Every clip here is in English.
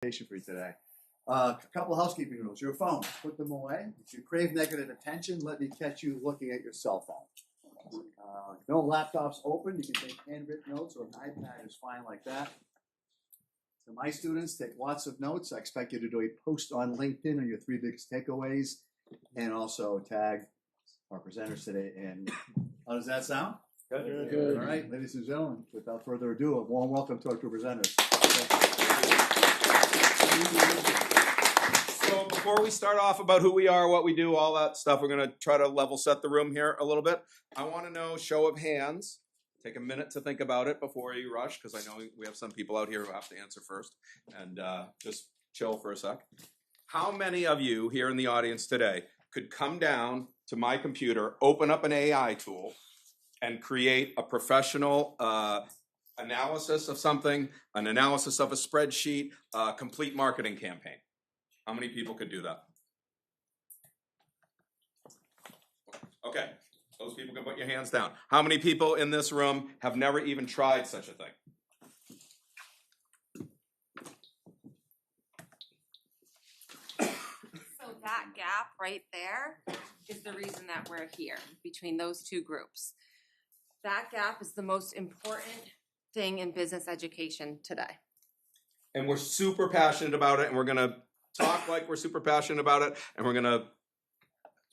presentation for you today. A couple of housekeeping rules. Your phones, put them away. If you crave negative attention, let me catch you looking at your cell phone. No laptops open. You can take handwritten notes, or an iPad is fine like that. To my students, take lots of notes. I expect you to do a post on LinkedIn on your 3 biggest takeaways, and also tag our presenters today. And how does that sound? Good. All right, ladies and gentlemen, without further ado, a warm welcome to our two presenters. So before we start off about who we are, what we do, all that stuff, we're going to try to level set the room here a little bit. I want to know, show of hands. Take a minute to think about it before you rush, because I know we have some people out here who have to answer first. And just chill for a sec. How many of you here in the audience today could come down to my computer, open up an AI tool, and create a professional analysis of something, an analysis of a spreadsheet, a complete marketing campaign? How many people could do that? Okay. Those people can put your hands down. How many people in this room have never even tried such a thing? So that gap right there is the reason that we're here, between those two groups. That gap is the most important thing in business education today. And we're super passionate about it, and we're going to talk like we're super passionate about it, and we're going to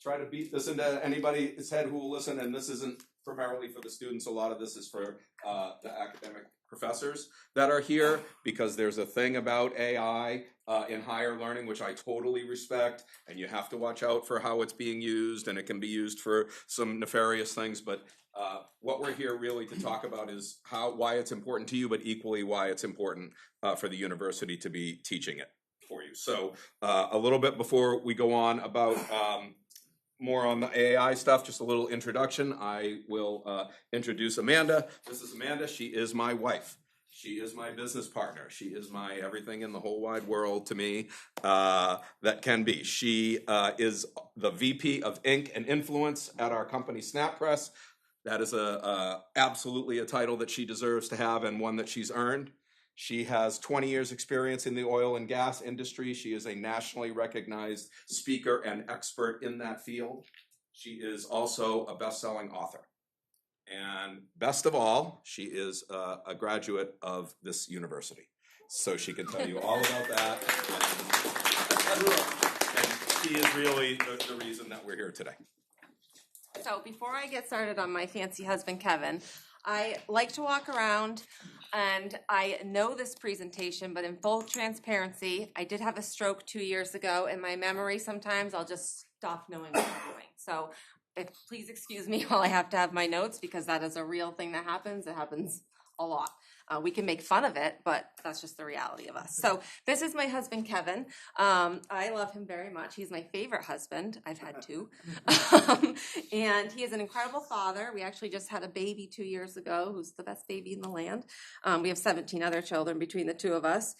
try to beat this into anybody's head who will listen. And this isn't primarily for the students. A lot of this is for the academic professors that are here, because there's a thing about AI in higher learning, which I totally respect, and you have to watch out for how it's being used, and it can be used for some nefarious things. But what we're here really to talk about is why it's important to you, but equally why it's important for the university to be teaching it for you. So a little bit before we go on about more on the AI stuff, just a little introduction. I will introduce Amanda. This is Amanda. She is my wife. She is my business partner. She is my everything in the whole wide world to me that can be. She is the VP of Ink and Influence at our company, SnapPress. That is absolutely a title that she deserves to have, and one that she's earned. She has 20 years experience in the oil and gas industry. She is a nationally recognized speaker and expert in that field. She is also a best-selling author. And best of all, she is a graduate of this university. So she can tell you all about that. And she is really the reason that we're here today. So before I get started on my fancy husband, Kevin, I like to walk around, and I know this presentation, but in full transparency, I did have a stroke 2 years ago, and my memory sometimes I'll just stop knowing what I'm doing. So please excuse me while I have to have my notes, because that is a real thing that happens. It happens a lot. We can make fun of it, but that's just the reality of us. So this is my husband, Kevin. I love him very much. He's my favorite husband. I've had two. And he is an incredible father. We actually just had a baby 2 years ago, who's the best baby in the land. We have 17 other children between the two of us.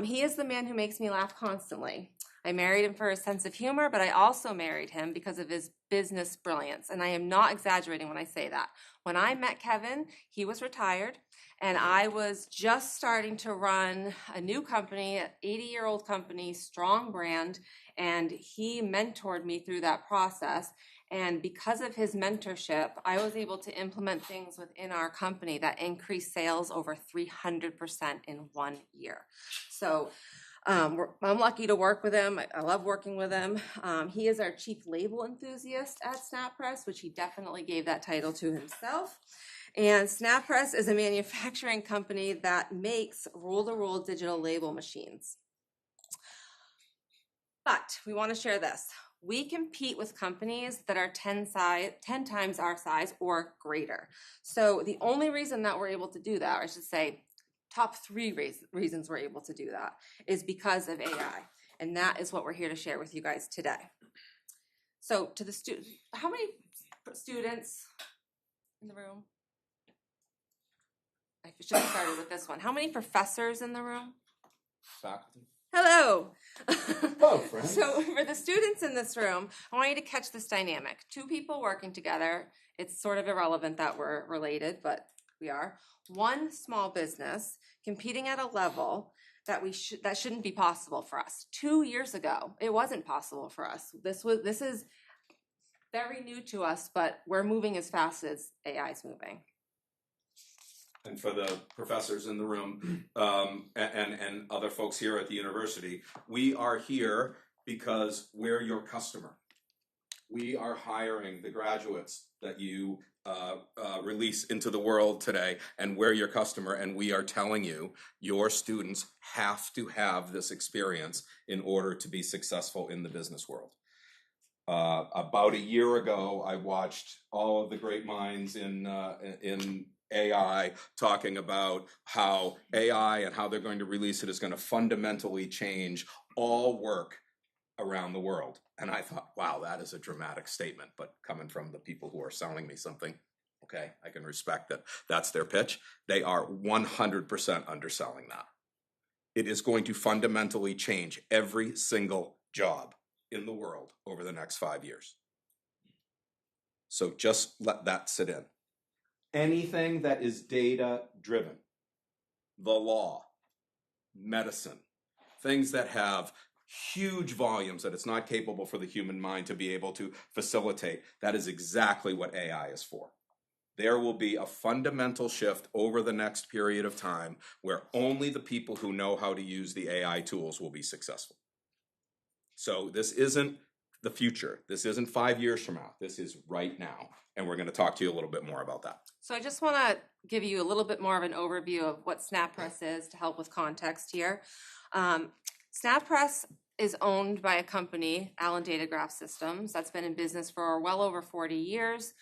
He is the man who makes me laugh constantly. I married him for his sense of humor, but I also married him because of his business brilliance. And I am not exaggerating when I say that. When I met Kevin, he was retired, and I was just starting to run a new company, an 80-year-old company, strong brand, and he mentored me through that process. And because of his mentorship, I was able to implement things within our company that increased sales over 300% in 1 year. So I'm lucky to work with him. I love working with him. He is our chief label enthusiast at SnapPress, which he definitely gave that title to himself. And SnapPress is a manufacturing company that makes roll-to-roll digital label machines. But we want to share this. We compete with companies that are 10 times our size or greater. So the only reason that we're able to do that, or I should say, top 3 reasons we're able to do that, is because of AI. And that is what we're here to share with you guys today. So to the students, how many students in the room? I should have started with this one. How many professors in the room? Faculty. Hello. Hello, friends. So for the students in this room, I want you to catch this dynamic. 2 people working together. It's sort of irrelevant that we're related, but we are. 1 small business competing at a level that shouldn't be possible for us. 2 years ago, it wasn't possible for us. This is very new to us, but we're moving as fast as AI is moving. And for the professors in the room and other folks here at the university, we are here because we're your customer. We are hiring the graduates that you release into the world today, and we're your customer, and we are telling you your students have to have this experience in order to be successful in the business world. About a year ago, I watched all of the great minds in AI talking about how AI and how they're going to release it is going to fundamentally change all work around the world. And I thought, wow, that is a dramatic statement, but coming from the people who are selling me something, okay, I can respect that that's their pitch. They are 100% underselling that. It is going to fundamentally change every single job in the world over the next 5 years. So just let that sit in. Anything that is data driven, the law, medicine, things that have huge volumes that it's not capable for the human mind to be able to facilitate, that is exactly what AI is for. There will be a fundamental shift over the next period of time where only the people who know how to use the AI tools will be successful. So this isn't the future. This isn't 5 years from now. This is right now. And we're going to talk to you a little bit more about that. So I just want to give you a little bit more of an overview of what SnapPress is to help with context here. SnapPress is owned by a company, Allen Data Graph Systems, that's been in business for well over 40 years.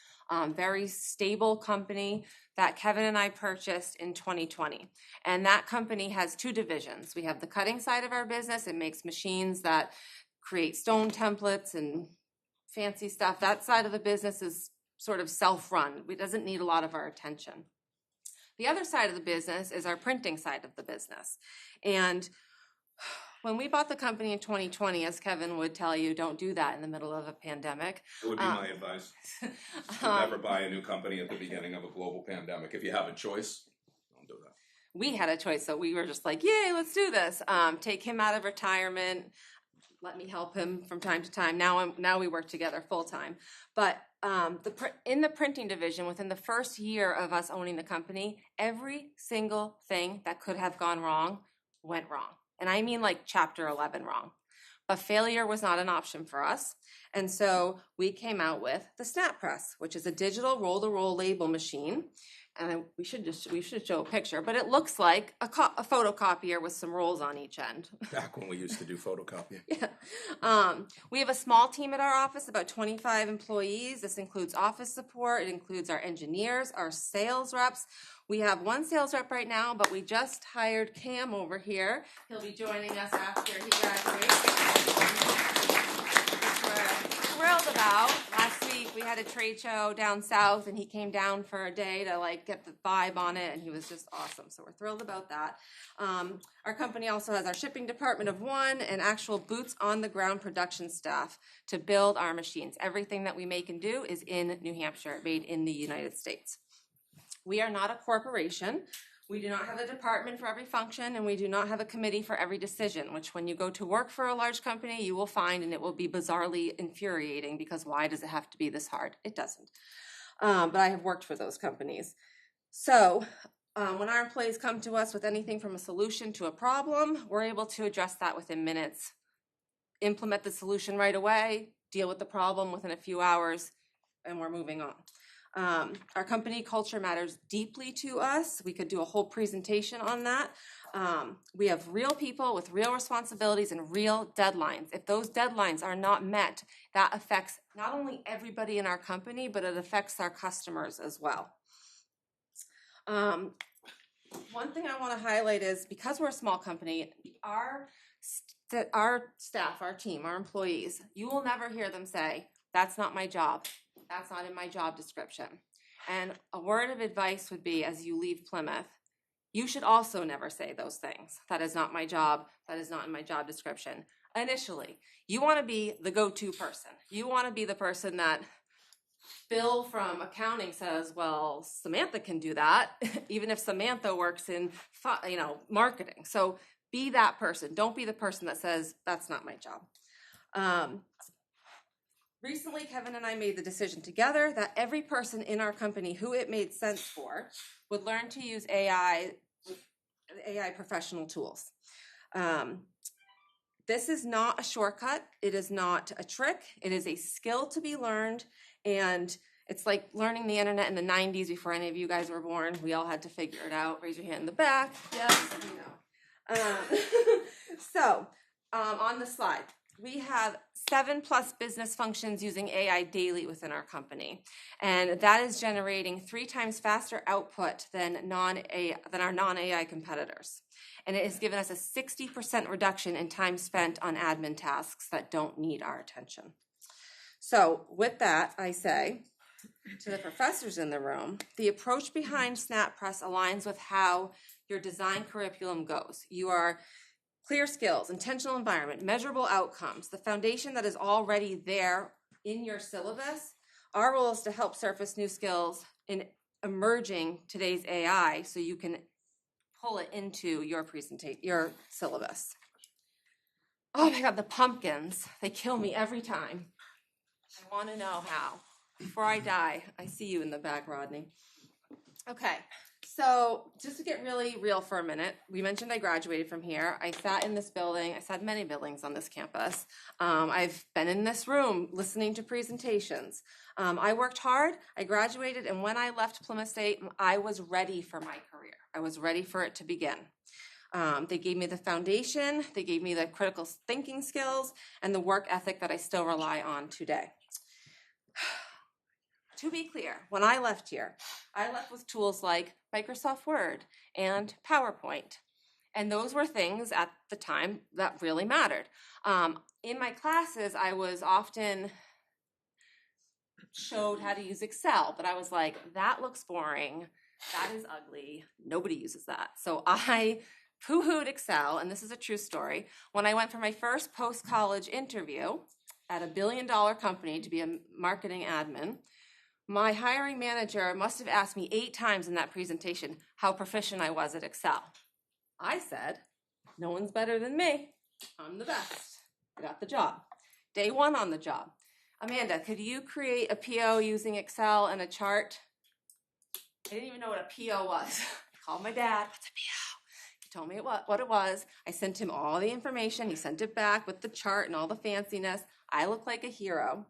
Very stable company that Kevin and I purchased in 2020. And that company has two divisions. We have the cutting side of our business. It makes machines that create stone templates and fancy stuff. That side of the business is sort of self-run. It doesn't need a lot of our attention. The other side of the business is our printing side of the business. And when we bought the company in 2020, as Kevin would tell you, don't do that in the middle of a pandemic. It would be my advice. To never buy a new company at the beginning of a global pandemic. If you have a choice, don't do that. We had a choice, so we were just like, yay, let's do this. Take him out of retirement. Let me help him from time to time. Now we work together full time. But in the printing division, within the first year of us owning the company, every single thing that could have gone wrong went wrong. And I mean like chapter 11 wrong. But failure was not an option for us. And so we came out with the SnapPress, which is a digital roll-to-roll label machine. And we should show a picture, but it looks like a photocopier with some rolls on each end. Back when we used to do photocopying. Yeah. We have a small team at our office, about 25 employees. This includes office support. It includes our engineers, our sales reps. We have one sales rep right now, but we just hired Cam over here. He'll be joining us after he graduates. Which we're thrilled about. Last week we had a trade show down south, and he came down for a day to get the vibe on it, and he was just awesome. So we're thrilled about that. Our company also has our shipping department of one and actual boots on the ground production staff to build our machines. Everything that we make and do is in New Hampshire, made in the United States. We are not a corporation. We do not have a department for every function, and we do not have a committee for every decision, which when you go to work for a large company, you will find, and it will be bizarrely infuriating because why does it have to be this hard? It doesn't. But I have worked for those companies. So when our employees come to us with anything from a solution to a problem, we're able to address that within minutes, implement the solution right away, deal with the problem within a few hours, and we're moving on. Our company culture matters deeply to us. We could do a whole presentation on that. We have real people with real responsibilities and real deadlines. If those deadlines are not met, that affects not only everybody in our company, but it affects our customers as well. One thing I want to highlight is because we're a small company, our staff, our team, our employees, you will never hear them say, that's not my job. That's not in my job description. And a word of advice would be, as you leave Plymouth, you should also never say those things. That is not my job. That is not in my job description. Initially, you want to be the go-to person. You want to be the person that Bill from accounting says, well, Samantha can do that, even if Samantha works in marketing. So Be that person. Don't be the person that says, that's not my job. Recently, Kevin and I made the decision together that every person in our company who it made sense for would learn to use AI professional tools. This is not a shortcut. It is not a trick. It is a skill to be learned, and it's like learning the internet in the 90s before any of you guys were born. We all had to figure it out. Raise your hand in the back. Yes, you know. So, on the slide, we have 7+ business functions using AI daily within our company, and that is generating 3 times faster output than our non-AI competitors. And it has given us a 60% reduction in time spent on admin tasks that don't need our attention. So with that, I say to the professors in the room, the approach behind SnapPress aligns with how your design curriculum goes. You are clear skills, intentional environment, measurable outcomes, the foundation that is already there in your syllabus. Our role is to help surface new skills in emerging today's AI so you can pull it into your your syllabus. Oh my God, the pumpkins, they kill me every time. I want to know how. Before I die, I see you in the back, Rodney. Okay, so just to get really real for a minute, we mentioned I graduated from here. I sat in this building. I sat in many buildings on this campus. I've been in this room listening to presentations. I worked hard. I graduated, and when I left Plymouth State, I was ready for my career. I was ready for it to begin. They gave me the foundation. They gave me the critical thinking skills and the work ethic that I still rely on today. To be clear, when I left here, I left with tools like Microsoft Word and PowerPoint. And those were things at the time that really mattered. In my classes, I was often showed how to use Excel, but I was like, that looks boring. That is ugly. Nobody uses that. So I poo-hooed Excel, and this is a true story. When I went for my first post-college interview at a billion-dollar company to be a marketing admin, my hiring manager must have asked me 8 times in that presentation how proficient I was at Excel. I said, no one's better than me. I'm the best. I got the job. Day 1 on the job. Amanda, could you create a PO using Excel and a chart? I didn't even know what a PO was. I called my dad. What's a PO? He told me what it was. I sent him all the information. He sent it back with the chart and all the fanciness. I look like a hero.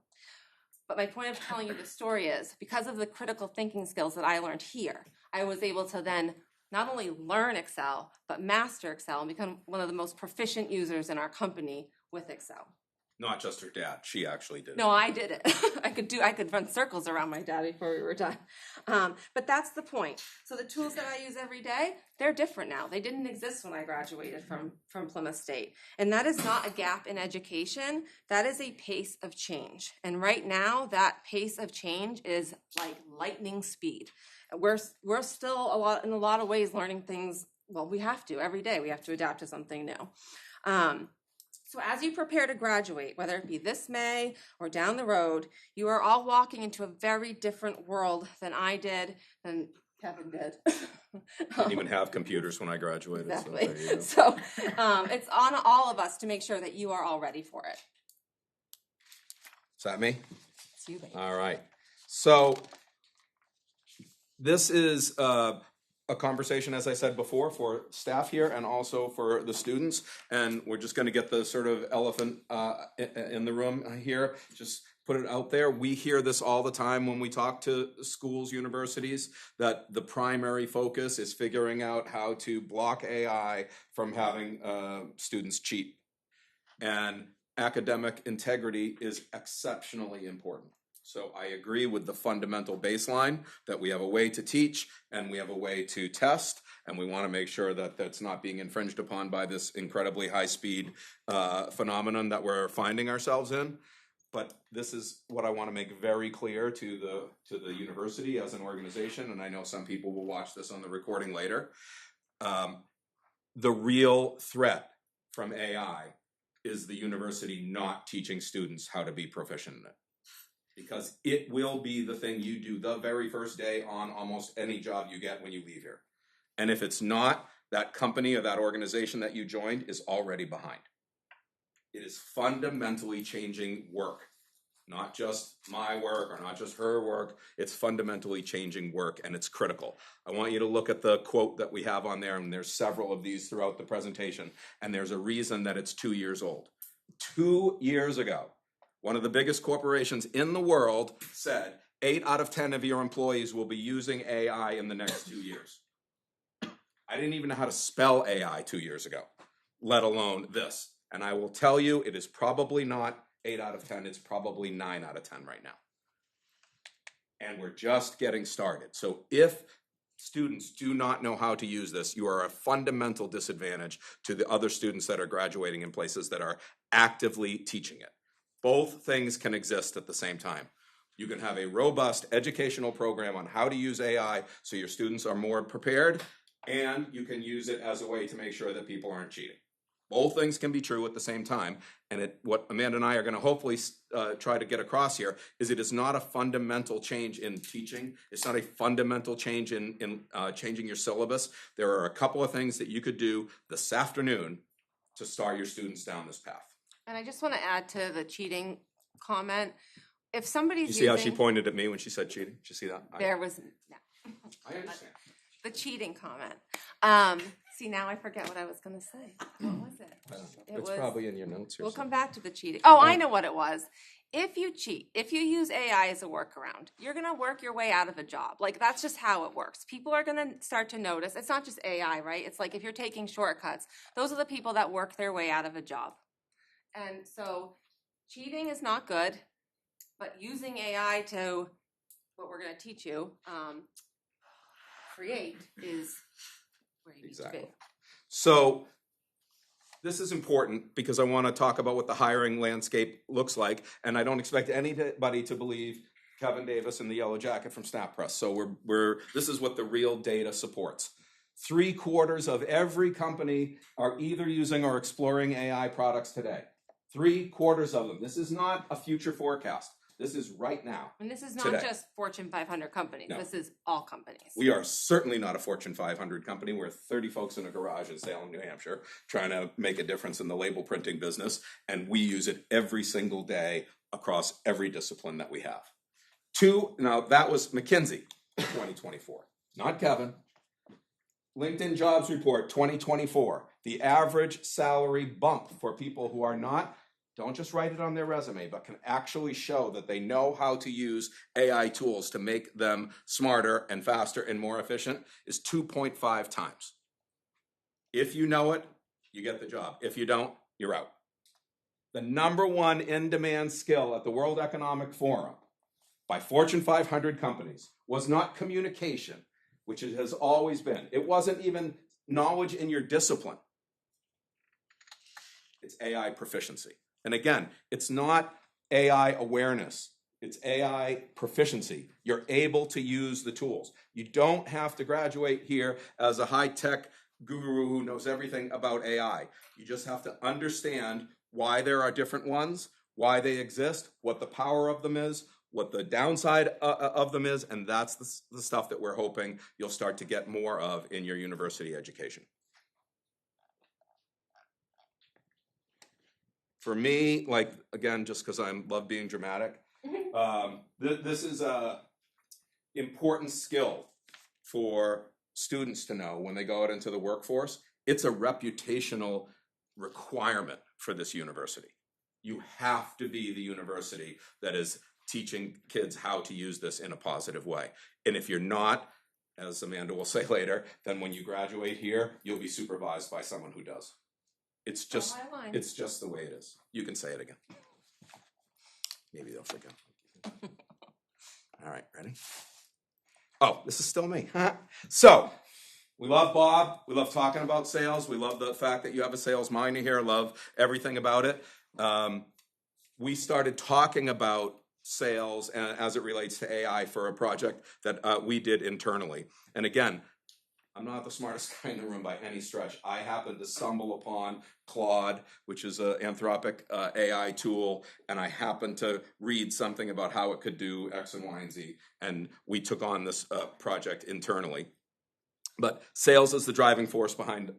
But my point of telling you the story is, because of the critical thinking skills that I learned here, I was able to then not only learn Excel, but master Excel and become one of the most proficient users in our company with Excel. Not just her dad. She actually did it. No, I did it. I could run circles around my dad before we were done. But that's the point. So the tools that I use every day, they're different now. They didn't exist when I graduated from Plymouth State. And that is not a gap in education. That is a pace of change. And right now, that pace of change is like lightning speed. We're still in a lot of ways learning things. Well, we have to every day. We have to adapt to something new. So as you prepare to graduate, whether it be this May or down the road, you are all walking into a very different world than I did, than Kevin did. Didn't even have computers when I graduated. Exactly. So it's on all of us to make sure that you are all ready for it. Is that me? It's you, baby. All right. So this is a conversation, as I said before, for staff here and also for the students. And we're just going to get the sort of elephant in the room here. Just put it out there. We hear this all the time when we talk to schools, universities, that the primary focus is figuring out how to block AI from having students cheat. And academic integrity is exceptionally important. So I agree with the fundamental baseline that we have a way to teach and we have a way to test, and we want to make sure that that's not being infringed upon by this incredibly high-speed phenomenon that we're finding ourselves in. But this is what I want to make very clear to the university as an organization, and I know some people will watch this on the recording later. The real threat from AI is the university not teaching students how to be proficient in it. Because it will be the thing you do the very first day on almost any job you get when you leave here. And if it's not, that company or that organization that you joined is already behind. It is fundamentally changing work, not just my work or not just her work. It's fundamentally changing work, and it's critical. I want you to look at the quote that we have on there, and there's several of these throughout the presentation, and there's a reason that it's 2 years old. 2 years ago, one of the biggest corporations in the world said 8 out of 10 of your employees will be using AI in the next 2 years. I didn't even know how to spell AI 2 years ago, let alone this. And I will tell you, it is probably not 8 out of 10, it's probably 9 out of 10 right now. And we're just getting started. So if students do not know how to use this, you are a fundamental disadvantage to the other students that are graduating in places that are actively teaching it. Both things can exist at the same time. You can have a robust educational program on how to use AI so your students are more prepared, and you can use it as a way to make sure that people aren't cheating. Both things can be true at the same time, and what Amanda and I are going to hopefully try to get across here is it is not a fundamental change in teaching. It's not a fundamental change in changing your syllabus. There are a couple of things that you could do this afternoon to start your students down this path. And I just want to add to the cheating comment. If somebody's You see how she pointed at me when she said cheating? Did you see that? There was I understand. the cheating comment. See, now I forget what I was going to say. What was it? It's probably in your notes. We'll come back to the cheating. Oh, I know what it was. If you cheat, if you use AI as a workaround, you're going to work your way out of a job. Like, that's just how it works. People are going to start to notice. It's not just AI, right? It's like if you're taking shortcuts, those are the people that work their way out of a job. And so cheating is not good, but using AI to, what we're going to teach you, create is where you need to be. So this is important because I want to talk about what the hiring landscape looks like, and I don't expect anybody to believe Kevin Davis in the yellow jacket from SnapPress. So this is what the real data supports. 3/4 of every company are either using or exploring AI products today. 3/4 of them. This is not a future forecast. This is right now. And this is not today. just Fortune 500 companies. No. This is all companies. We are certainly not a Fortune 500 company. We're 30 folks in a garage in Salem, New Hampshire, trying to make a difference in the label printing business, and we use it every single day across every discipline that we have. Now that was McKinsey, 2024, not Kevin. LinkedIn Jobs Report, 2024. The average salary bump for people who are not, don't just write it on their resume, but can actually show that they know how to use AI tools to make them smarter and faster and more efficient, is 2.5 times. If you know it, you get the job. If you don't, you're out. The #1 in-demand skill at the World Economic Forum by Fortune 500 companies was not communication, which it has always been. It wasn't even knowledge in your discipline. It's AI proficiency. And again, it's not AI awareness. It's AI proficiency. You're able to use the tools. You don't have to graduate here as a high-tech guru who knows everything about AI. You just have to understand why there are different ones, why they exist, what the power of them is, what the downside of them is, and that's the stuff that we're hoping you'll start to get more of in your university education. For me, like, again, just because I love being dramatic, this is a important skill for students to know when they go out into the workforce. It's a reputational requirement for this university. You have to be the university that is teaching kids how to use this in a positive way. And if you're not, as Amanda will say later, then when you graduate here, you'll be supervised by someone who does. It's just the way it is. You can say it again. Maybe they'll forget. All right, ready? Oh, this is still me. So, we love Bob. We love talking about sales. We love the fact that you have a sales mind here. Love everything about it. We started talking about sales as it relates to AI for a project that we did internally. And again, I'm not the smartest guy in the room by any stretch. I happened to stumble upon Claude, which is an Anthropic AI tool, and I happened to read something about how it could do X and Y and Z, and we took on this project internally. But sales is the driving force behind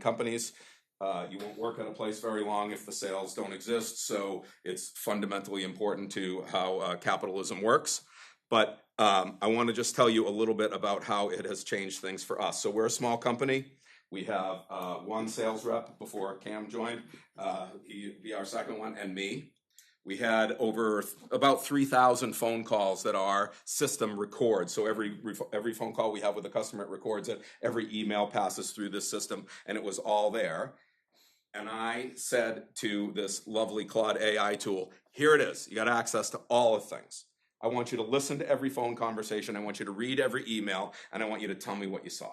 companies. You won't work at a place very long if the sales don't exist, so it's fundamentally important to how capitalism works. But I want to just tell you a little bit about how it has changed things for us. So we're a small company. We have one sales rep before Cam joined. He'd be our second one, and me. We had over about 3,000 phone calls that our system records. So every phone call we have with a customer, it records it. Every email passes through this system, and it was all there. And I said to this lovely Claude AI tool, here it is. You got access to all of things. I want you to listen to every phone conversation. I want you to read every email, and I want you to tell me what you saw.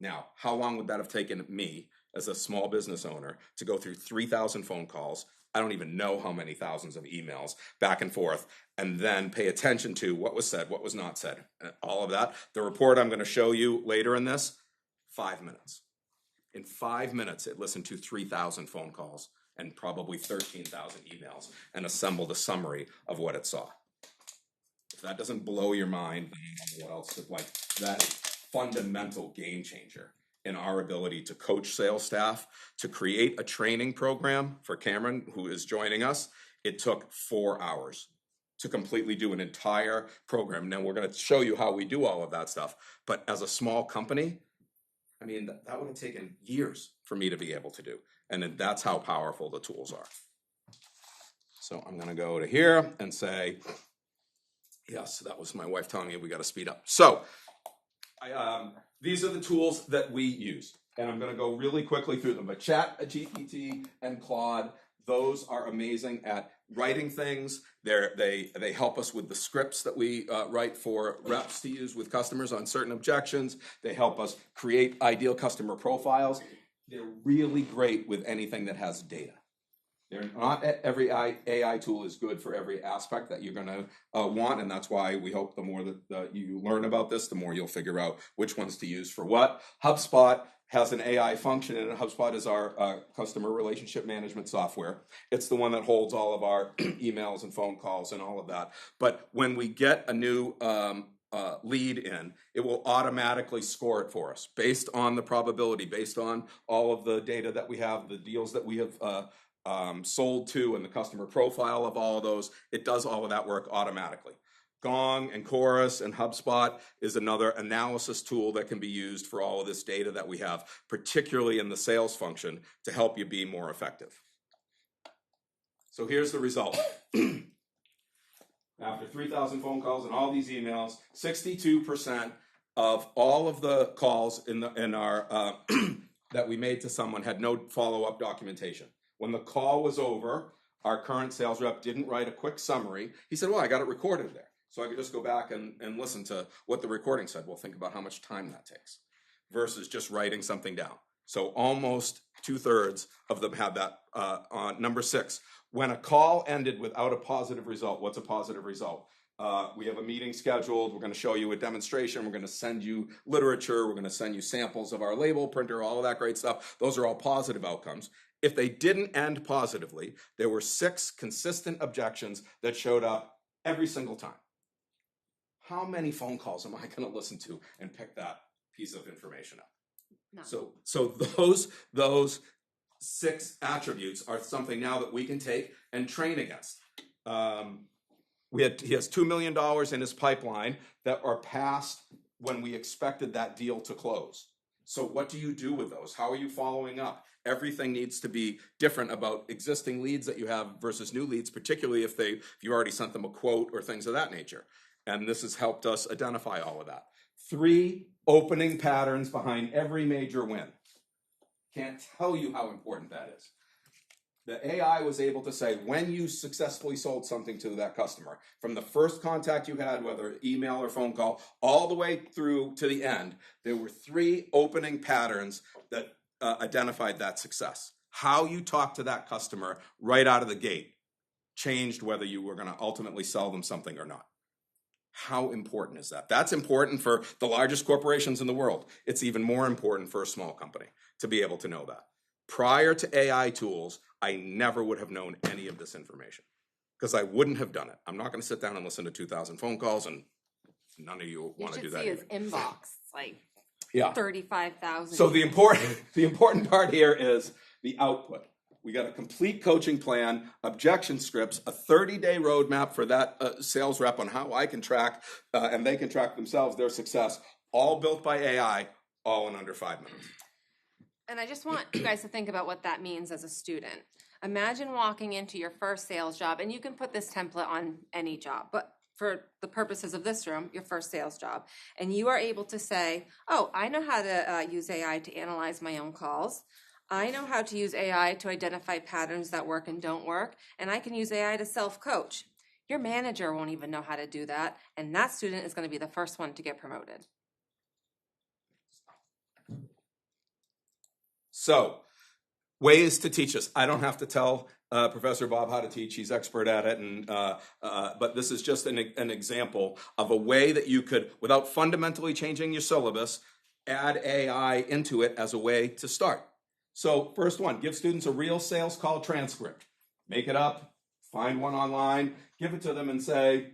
Now, how long would that have taken me as a small business owner to go through 3,000 phone calls? I don't even know how many thousands of emails back and forth, and then pay attention to what was said, what was not said, all of that. The report I'm going to show you later in this, 5 minutes. In 5 minutes, it listened to 3,000 phone calls and probably 13,000 emails and assembled a summary of what it saw. If that doesn't blow your mind, then I don't know what else. Like, that is fundamental game changer in our ability to coach sales staff, to create a training program for Cameron, who is joining us. It took 4 hours to completely do an entire program. Now, we're going to show you how we do all of that stuff. But as a small company, I mean, that would have taken years for me to be able to do. And then that's how powerful the tools are. So I'm going to go to here and say, yes, that was my wife telling me we got to speed up. So these are the tools that we use. And I'm going to go really quickly through them. But ChatGPT and Claude, those are amazing at writing things. They help us with the scripts that we write for reps to use with customers on certain objections. They help us create ideal customer profiles. They're really great with anything that has data. They're not every AI tool is good for every aspect that you're going to want, and that's why we hope the more that you learn about this, the more you'll figure out which ones to use for what. HubSpot has an AI function, and HubSpot is our customer relationship management software. It's the one that holds all of our emails and phone calls and all of that. But when we get a new lead in, it will automatically score it for us based on the probability, based on all of the data that we have, the deals that we have sold to, and the customer profile of all of those. It does all of that work automatically. Gong and Chorus and HubSpot is another analysis tool that can be used for all of this data that we have, particularly in the sales function, to help you be more effective. So here's the result. After 3,000 phone calls and all these emails, 62% of all of the calls in our that we made to someone had no follow-up documentation. When the call was over, our current sales rep didn't write a quick summary. He said, well, I got it recorded there. So I could just go back and listen to what the recording said. Well, think about how much time that takes versus just writing something down. So almost 2/3 of them had that. On number 6, when a call ended without a positive result, what's a positive result? We have a meeting scheduled. We're going to show you a demonstration. We're going to send you literature. We're going to send you samples of our label printer, all of that great stuff. Those are all positive outcomes. If they didn't end positively, there were 6 consistent objections that showed up every single time. How many phone calls am I going to listen to and pick that piece of information up? No. So those 6 attributes are something now that we can take and train against. He has $2 million in his pipeline that are past when we expected that deal to close. So what do you do with those? How are you following up? Everything needs to be different about existing leads that you have versus new leads, particularly if you already sent them a quote or things of that nature. And this has helped us identify all of that. 3 opening patterns behind every major win. Can't tell you how important that is. The AI was able to say when you successfully sold something to that customer, from the first contact you had, whether email or phone call, all the way through to the end, there were 3 opening patterns that identified that success. How you talk to that customer right out of the gate changed whether you were going to ultimately sell them something or not. How important is that? That's important for the largest corporations in the world. It's even more important for a small company to be able to know that. Prior to AI tools, I never would have known any of this information because I wouldn't have done it. I'm not going to sit down and listen to 2,000 phone calls, and none of you want to do that. You should see his inbox. It's like Yeah. 35,000. So the important part here is the output. We got a complete coaching plan, objection scripts, a 30-day roadmap for that sales rep on how I can track, and they can track themselves, their success, all built by AI, all in under 5 minutes. And I just want you guys to think about what that means as a student. Imagine walking into your first sales job, and you can put this template on any job, but for the purposes of this room, your first sales job, and you are able to say, oh, I know how to use AI to analyze my own calls. I know how to use AI to identify patterns that work and don't work, and I can use AI to self-coach. Your manager won't even know how to do that, and that student is going to be the first one to get promoted. So, ways to teach us. I don't have to tell Professor Bob how to teach. He's expert at it. And but this is just an example of a way that you could, without fundamentally changing your syllabus, add AI into it as a way to start. So first one, give students a real sales call transcript. Make it up, find one online, give it to them and say,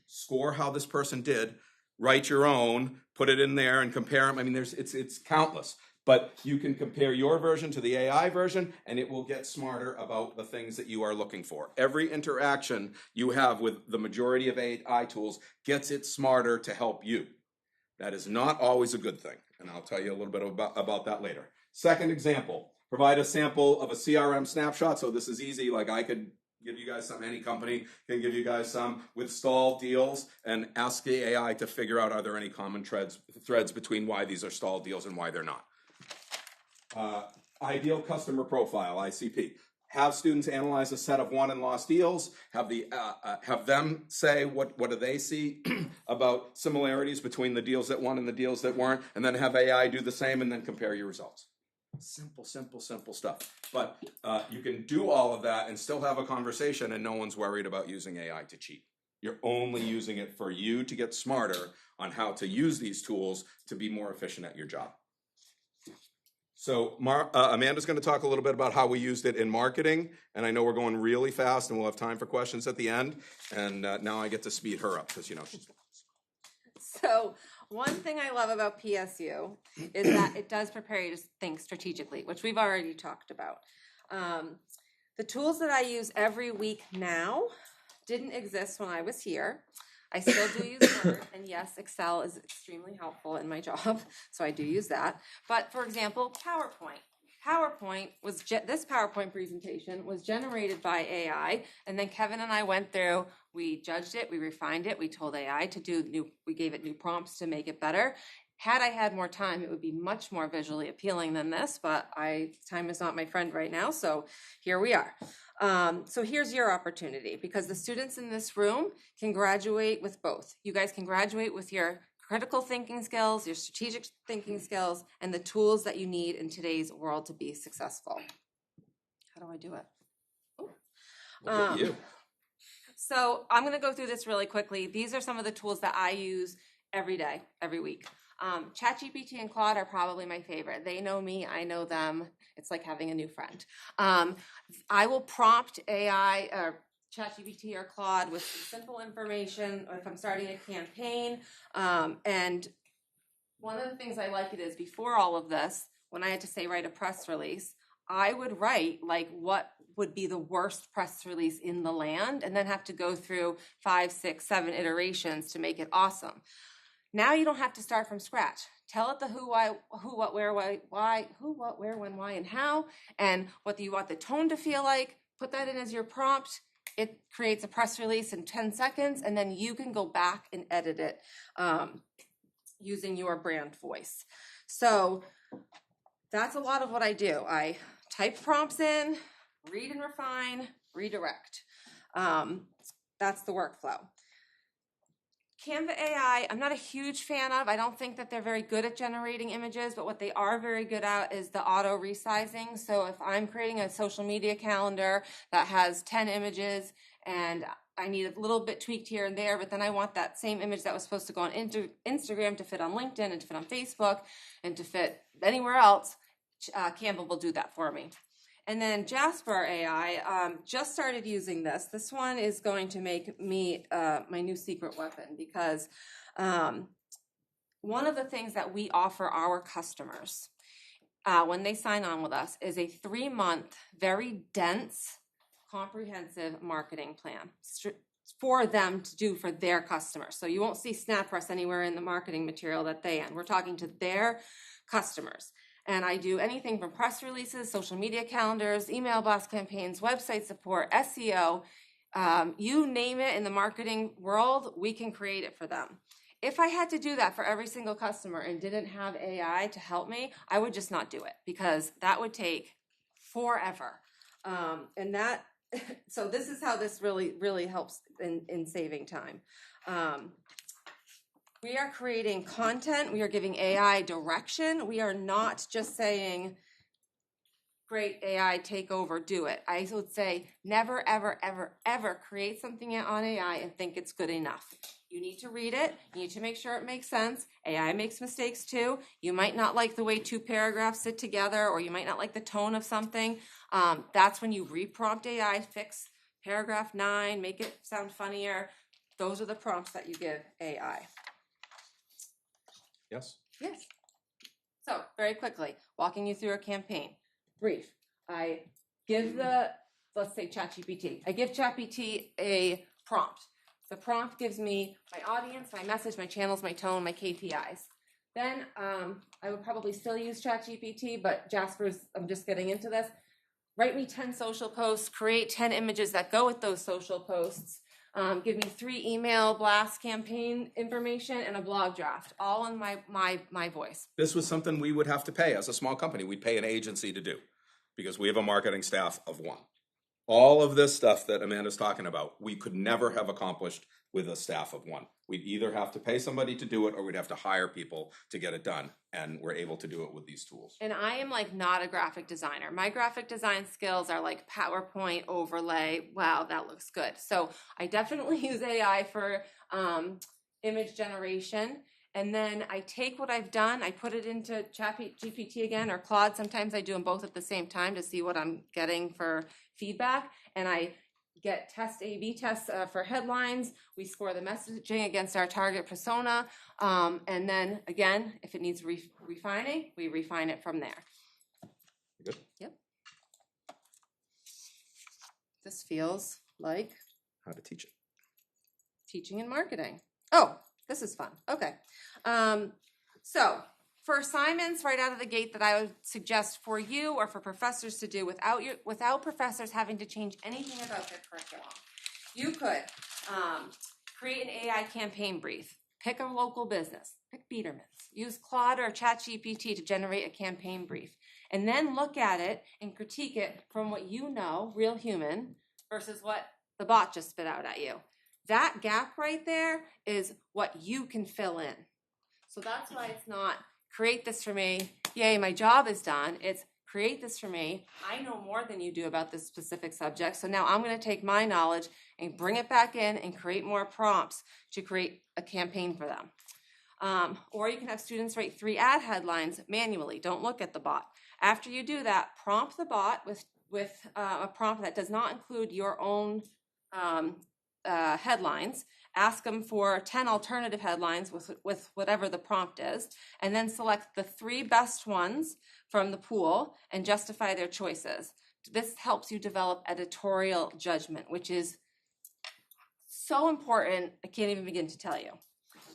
score how this person did, write your own, put it in there and compare them. I mean, it's countless. But you can compare your version to the AI version, and it will get smarter about the things that you are looking for. Every interaction you have with the majority of AI tools gets it smarter to help you. That is not always a good thing, and I'll tell you a little bit about that later. Second example, provide a sample of a CRM snapshot. So this is easy, like I could give you guys some, any company can give you guys some with stalled deals, and ask the AI to figure out, are there any common threads between why these are stalled deals and why they're not. Ideal customer profile, ICP. Have students analyze a set of won and lost deals. Have them say what do they see about similarities between the deals that won and the deals that weren't, and then have AI do the same, and then compare your results. Simple stuff. But you can do all of that and still have a conversation, and no one's worried about using AI to cheat. You're only using it for you to get smarter on how to use these tools to be more efficient at your job. So Amanda's going to talk a little bit about how we used it in marketing, and I know we're going really fast, and we'll have time for questions at the end. And now I get to speed her up because she's. So one thing I love about PSU is that it does prepare you to think strategically, which we've already talked about. The tools that I use every week now didn't exist when I was here. I still do use Word, and yes, Excel is extremely helpful in my job, so I do use that. But for example, PowerPoint. This PowerPoint presentation was generated by AI, and then Kevin and I went through, we judged it, we refined it, we told AI we gave it new prompts to make it better. Had I had more time, it would be much more visually appealing than this, but time is not my friend right now, so here we are. So here's your opportunity, because the students in this room can graduate with both. You guys can graduate with your critical thinking skills, your strategic thinking skills, and the tools that you need in today's world to be successful. How do I do it? Look at you. So I'm going to go through this really quickly. These are some of the tools that I use every day, every week. ChatGPT and Claude are probably my favorite. They know me, I know them. It's like having a new friend. I will prompt AI or ChatGPT or Claude with some simple information if I'm starting a campaign. And one of the things I like it is, before all of this, when I had to say write a press release, I would write like what would be the worst press release in the land, and then have to go through 5, 6, 7 iterations to make it awesome. Now you don't have to start from scratch. Tell it the who, what, where, why, who, what, where, when, why, and how, and what do you want the tone to feel like. Put that in as your prompt. It creates a press release in 10 seconds, and then you can go back and edit it using your brand voice. So that's a lot of what I do. I type prompts in, read and refine, redirect. That's the workflow. Canva AI, I'm not a huge fan of. I don't think that they're very good at generating images, but what they are very good at is the auto resizing. So if I'm creating a social media calendar that has 10 images and I need a little bit tweaked here and there, but then I want that same image that was supposed to go on Instagram to fit on LinkedIn and to fit on Facebook and to fit anywhere else, Canva will do that for me. And then Jasper AI, just started using this. This one is going to make me my new secret weapon, because one of the things that we offer our customers when they sign on with us is a 3-month, very dense, comprehensive marketing plan for them to do for their customers. So you won't see SnapPress anywhere in the marketing material that they end. We're talking to their customers. And I do anything from press releases, social media calendars, email blast campaigns, website support, SEO, you name it in the marketing world, we can create it for them. If I had to do that for every single customer and didn't have AI to help me, I would just not do it because that would take forever. So this is how this really helps in saving time. We are creating content. We are giving AI direction. We are not just saying, great AI, take over, do it. I would say never, ever, ever, ever create something on AI and think it's good enough. You need to read it. You need to make sure it makes sense. AI makes mistakes too. You might not like the way 2 paragraphs sit together, or you might not like the tone of something. That's when you reprompt AI, fix paragraph 9, make it sound funnier. Those are the prompts that you give AI. Yes? Yes. So, very quickly, walking you through a campaign. Brief. I give let's say ChatGPT. I give ChatGPT a prompt. The prompt gives me my audience, my message, my channels, my tone, my KPIs. Then I would probably still use ChatGPT, but I'm just getting into this. Write me 10 social posts, create 10 images that go with those social posts. Give me 3 email blast campaign information and a blog draft, all in my voice. This was something we would have to pay as a small company. We'd pay an agency to do because we have a marketing staff of 1. All of this stuff that Amanda's talking about, we could never have accomplished with a staff of 1. We'd either have to pay somebody to do it or we'd have to hire people to get it done. And we're able to do it with these tools. And I am not a graphic designer. My graphic design skills are like PowerPoint overlay. Wow, that looks good. So I definitely use AI for image generation. And then I take what I've done, I put it into ChatGPT again, or Claude. Sometimes I do them both at the same time to see what I'm getting for feedback. And I get A/B tests for headlines. We score the messaging against our target persona. And then, again, if it needs refining, we refine it from there. Good? Yep. This feels like How to teach it. teaching and marketing. Oh, this is fun. Okay. So for assignments right out of the gate that I would suggest for you or for professors to do without professors having to change anything about their curriculum, you could create an AI campaign brief. Pick a local business. Pick Biedermann's. Use Claude or ChatGPT to generate a campaign brief. And then look at it and critique it from what you know, real human, versus what the bot just spit out at you. That gap right there is what you can fill in. So that's why it's not create this for me, yay, my job is done. It's create this for me. I know more than you do about this specific subject, so now I'm going to take my knowledge and bring it back in and create more prompts to create a campaign for them. Or you can have students write 3 ad headlines manually. Don't look at the bot. After you do that, prompt the bot with a prompt that does not include your own headlines. Ask them for 10 alternative headlines with whatever the prompt is, and then select the 3 best ones from the pool and justify their choices. This helps you develop editorial judgment, which is so important, I can't even begin to tell you.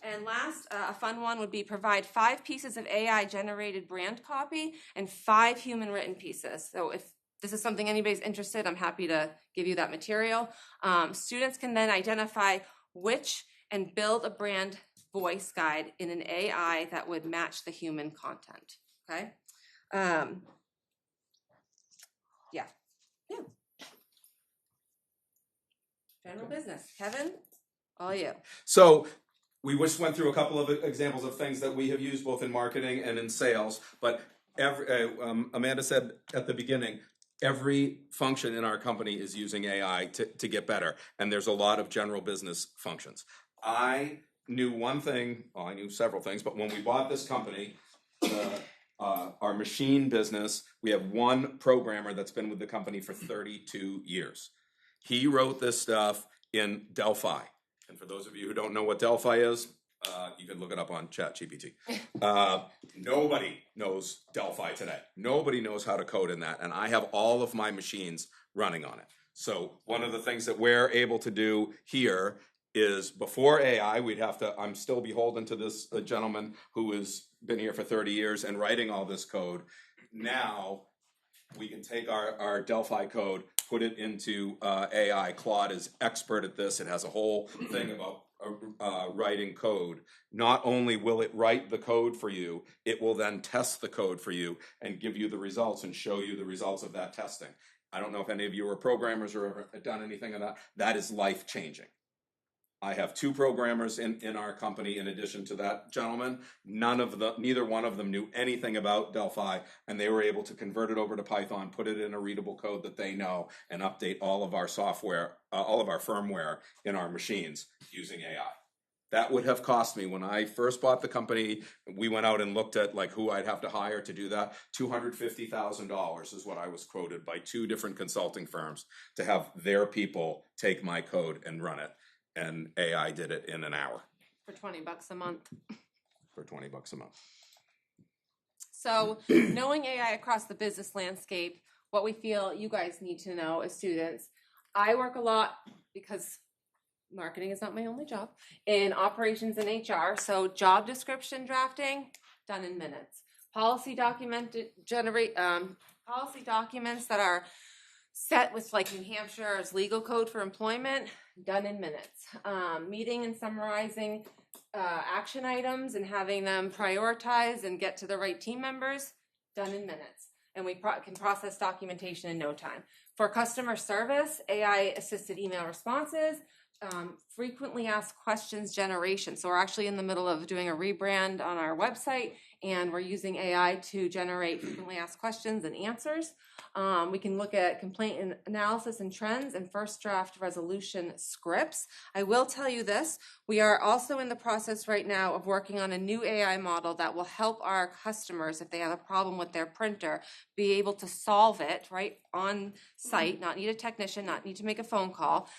And last, a fun one would be provide 5 pieces of AI-generated brand copy and 5 human-written pieces. So if this is something anybody's interested, I'm happy to give you that material. Students can then identify which and build a brand voice guide in an AI that would match the human content. Okay? Yeah. General business. Kevin, all you. So we just went through a couple of examples of things that we have used both in marketing and in sales. But Amanda said at the beginning, every function in our company is using AI to get better. And there's a lot of general business functions. I knew one thing, well, I knew several things, but when we bought this company, our machine business, we have one programmer that's been with the company for 32 years. He wrote this stuff in Delphi. And for those of you who don't know what Delphi is, You can look it up on ChatGPT. Nobody knows Delphi today. Nobody knows how to code in that, and I have all of my machines running on it. So one of the things that we're able to do here is before AI, I'm still beholden to this gentleman who has been here for 30 years and writing all this code. Now we can take our Delphi code, put it into AI. Claude is expert at this. It has a whole thing about writing code. Not only will it write the code for you, it will then test the code for you and give you the results and show you the results of that testing. I don't know if any of you are programmers or ever done anything of that. That is life-changing. I have 2 programmers in our company in addition to that gentleman. Neither one of them knew anything about Delphi, and they were able to convert it over to Python, put it in a readable code that they know, and update all of our software, all of our firmware in our machines using AI. That would have cost me, when I first bought the company, we went out and looked at like who I'd have to hire to do that. $250,000 is what I was quoted by 2 different consulting firms to have their people take my code and run it. And AI did it in an hour. For $20 a month. For $20 a month. So, knowing AI across the business landscape, what we feel you guys need to know as students, I work a lot because marketing is not my only job, in operations and HR. So, job description drafting, done in minutes. Policy documents that are set with like New Hampshire's legal code for employment, done in minutes. Meeting and summarizing action items and having them prioritized and get to the right team members, done in minutes. And we can process documentation in no time. For customer service, AI-assisted email responses, frequently asked questions generation. So we're actually in the middle of doing a rebrand on our website, and we're using AI to generate frequently asked questions and answers. We can look at complaint analysis and trends and first draft resolution scripts. I will tell you this, we are also in the process right now of working on a new AI model that will help our customers, if they have a problem with their printer, be able to solve it right on site, not need a technician, not need to make a phone call.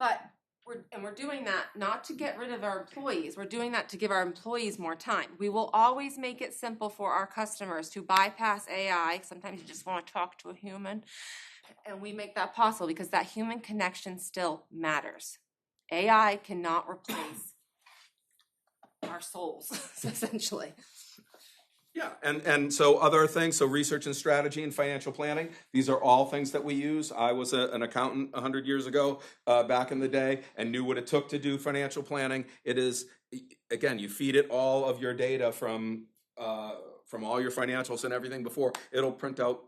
But we're doing that not to get rid of our employees. We're doing that to give our employees more time. We will always make it simple for our customers to bypass AI. Sometimes you just want to talk to a human. And we make that possible because that human connection still matters. AI cannot replace our souls, essentially. Yeah, and so other things, so research and strategy and financial planning, these are all things that we use. I was an accountant 100 years ago, back in the day, and knew what it took to do financial planning. It is, again, you feed it all of your data from all your financials and everything before. It'll print out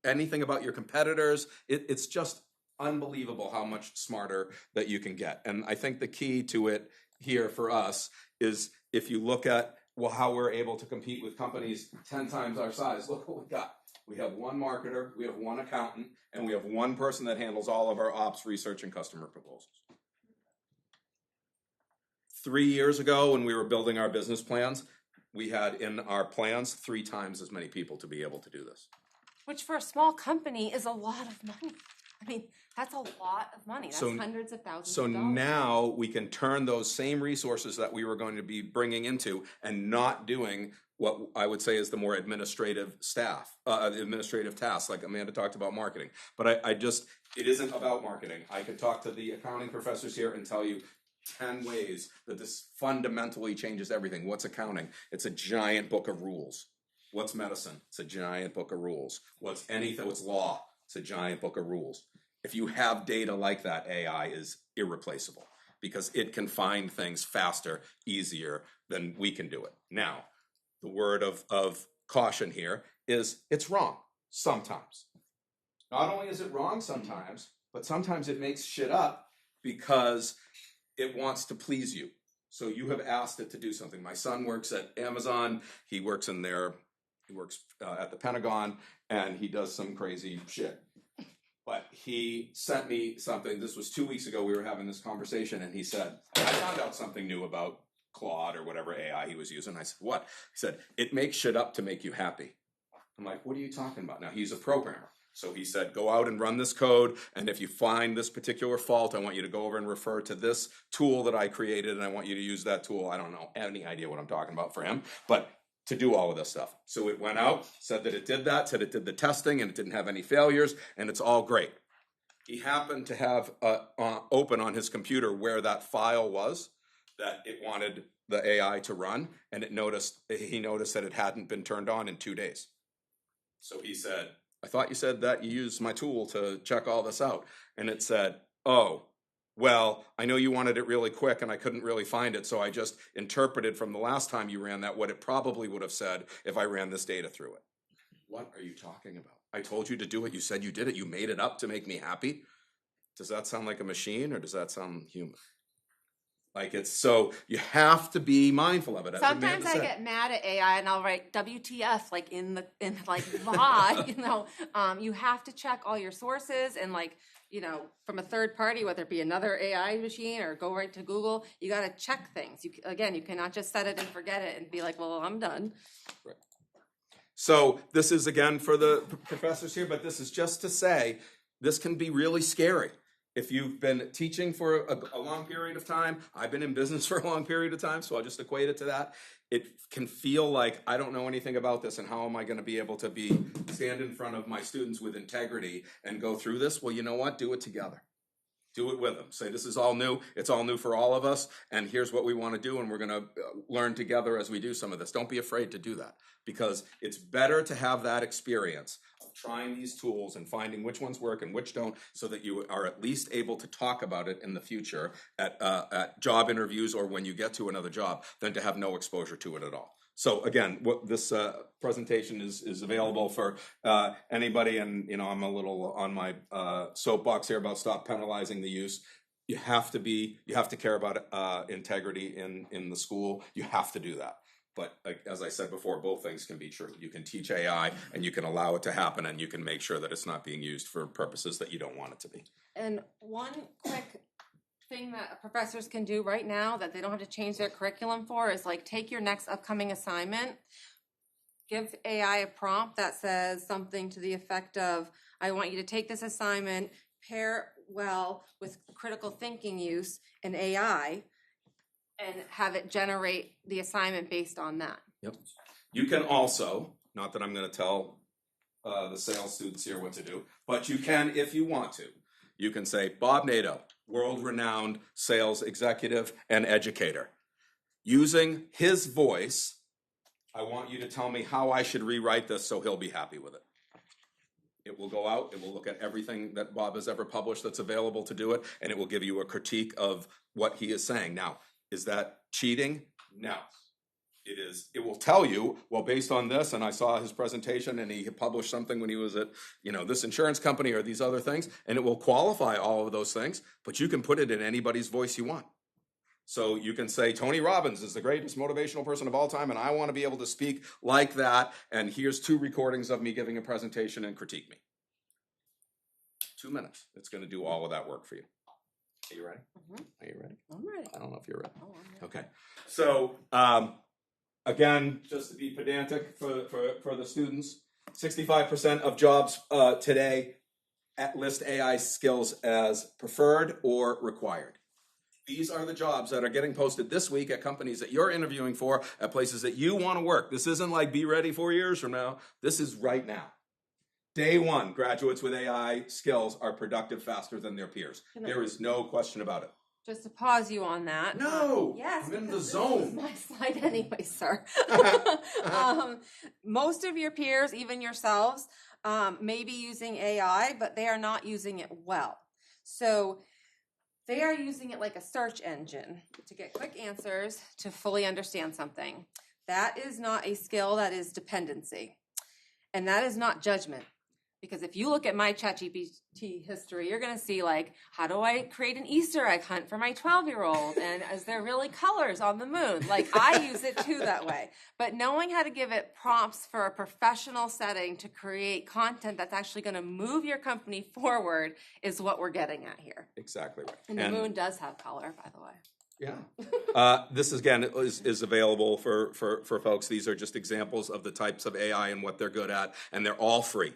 anything about your competitors. It's just unbelievable how much smarter that you can get. And I think the key to it here for us is if you look at how we're able to compete with companies 10 times our size. Look what we got. We have 1 marketer, we have 1 accountant, and we have 1 person that handles all of our ops, research, and customer proposals. 3 years ago, when we were building our business plans, we had in our plans 3 times as many people to be able to do this. Which for a small company is a lot of money. I mean, that's a lot of money. That's hundreds of thousands of dollars. So now we can turn those same resources that we were going to be bringing into and not doing what I would say is the more administrative administrative tasks, like Amanda talked about marketing. But it isn't about marketing. I could talk to the accounting professors here and tell you 10 ways that this fundamentally changes everything. What's accounting? It's a giant book of rules. What's medicine? It's a giant book of rules. What's law? It's a giant book of rules. If you have data like that, AI is irreplaceable because it can find things faster, easier than we can do it. Now, the word of caution here is it's wrong sometimes. Not only is it wrong sometimes, but sometimes it makes shit up because it wants to please you. So you have asked it to do something. My son works at Amazon. He works at the Pentagon, and he does some crazy shit. But he sent me something. This was 2 weeks ago. We were having this conversation, and he said, I found out something new about Claude or whatever AI he was using. I said, what? He said, it makes shit up to make you happy. I'm like, what are you talking about? Now, he's a programmer. So he said, go out and run this code, and if you find this particular fault, I want you to go over and refer to this tool that I created, and I want you to use that tool. I don't know any idea what I'm talking about for him, but to do all of this stuff. So it went out, said that it did that, said it did the testing, and it didn't have any failures, and it's all great. He happened to have open on his computer where that file was that it wanted the AI to run, and he noticed that it hadn't been turned on in 2 days. So he said, I thought you said that you used my tool to check all this out. And it said, oh, well, I know you wanted it really quick and I couldn't really find it, so I just interpreted from the last time you ran that what it probably would have said if I ran this data through it. What are you talking about? I told you to do it. You said you did it. You made it up to make me happy. Does that sound like a machine or does that sound human? Like it's so you have to be mindful of it. Sometimes I get mad at AI and I'll write WTF like in VOD. You have to check all your sources and from a third party, whether it be another AI machine or go right to Google. You got to check things. You cannot just set it and forget it and be like, well, I'm done. Right. So this is again for the professors here, but this is just to say this can be really scary. If you've been teaching for a long period of time, I've been in business for a long period of time, so I'll just equate it to that. It can feel like I don't know anything about this, and how am I going to be able to stand in front of my students with integrity and go through this? Well, you know what? Do it together. Do it with them. Say, this is all new. It's all new for all of us, and here's what we want to do, and we're going to learn together as we do some of this. Don't be afraid to do that, because it's better to have that experience of trying these tools and finding which ones work and which don't, so that you are at least able to talk about it in the future at job interviews or when you get to another job, than to have no exposure to it at all. So again, what this presentation is available for anybody, and I'm a little on my soapbox here about stop penalizing the use. You have to care about integrity in the school. You have to do that. But as I said before, both things can be true. You can teach AI and you can allow it to happen, and you can make sure that it's not being used for purposes that you don't want it to be. And one quick thing that professors can do right now that they don't have to change their curriculum for is take your next upcoming assignment, give AI a prompt that says something to the effect of, I want you to take this assignment, pair well with critical thinking use in AI, and have it generate the assignment based on that. Yep. You can also, not that I'm going to tell the sales students here what to do, but you can, if you want to, you can say, Bob Nadeau, world-renowned sales executive and educator. Using his voice, I want you to tell me how I should rewrite this so he'll be happy with it. It will go out, it will look at everything that Bob has ever published that's available to do it, and it will give you a critique of what he is saying. Now, is that cheating? No. It is. It will tell you, well, based on this, and I saw his presentation, and he published something when he was at, this insurance company or these other things, and it will qualify all of those things, but you can put it in anybody's voice you want. So you can say, Tony Robbins is the greatest motivational person of all time, and I want to be able to speak like that, and here's 2 recordings of me giving a presentation, and critique me. 2 minutes. It's going to do all of that work for you. Are you ready? Mm-hmm. Are you ready? I'm ready. I don't know if you're ready. Oh, I'm ready. Okay. So, again, just to be pedantic for the students, 65% of jobs today list AI skills as preferred or required. These are the jobs that are getting posted this week at companies that you're interviewing for, at places that you want to work. This isn't like be ready 4 years from now. This is right now. Day one, graduates with AI skills are productive faster than their peers. There is no question about it. Just to pause you on that. No, yes, I'm in the this zone. is my slide anyway, sir. Most of your peers, even yourselves, may be using AI, but they are not using it well. So they are using it like a search engine to get quick answers to fully understand something. That is not a skill, that is dependency. And that is not judgment. Because if you look at my ChatGPT history, you're going to see how do I create an Easter egg hunt for my 12-year-old? And is there really colors on the moon? I use it too that way. But knowing how to give it prompts for a professional setting to create content that's actually going to move your company forward is what we're getting at here. Exactly right. And the moon does have color, by the way. Yeah. This, again, is available for folks. These are just examples of the types of AI and what they're good at, and they're all free.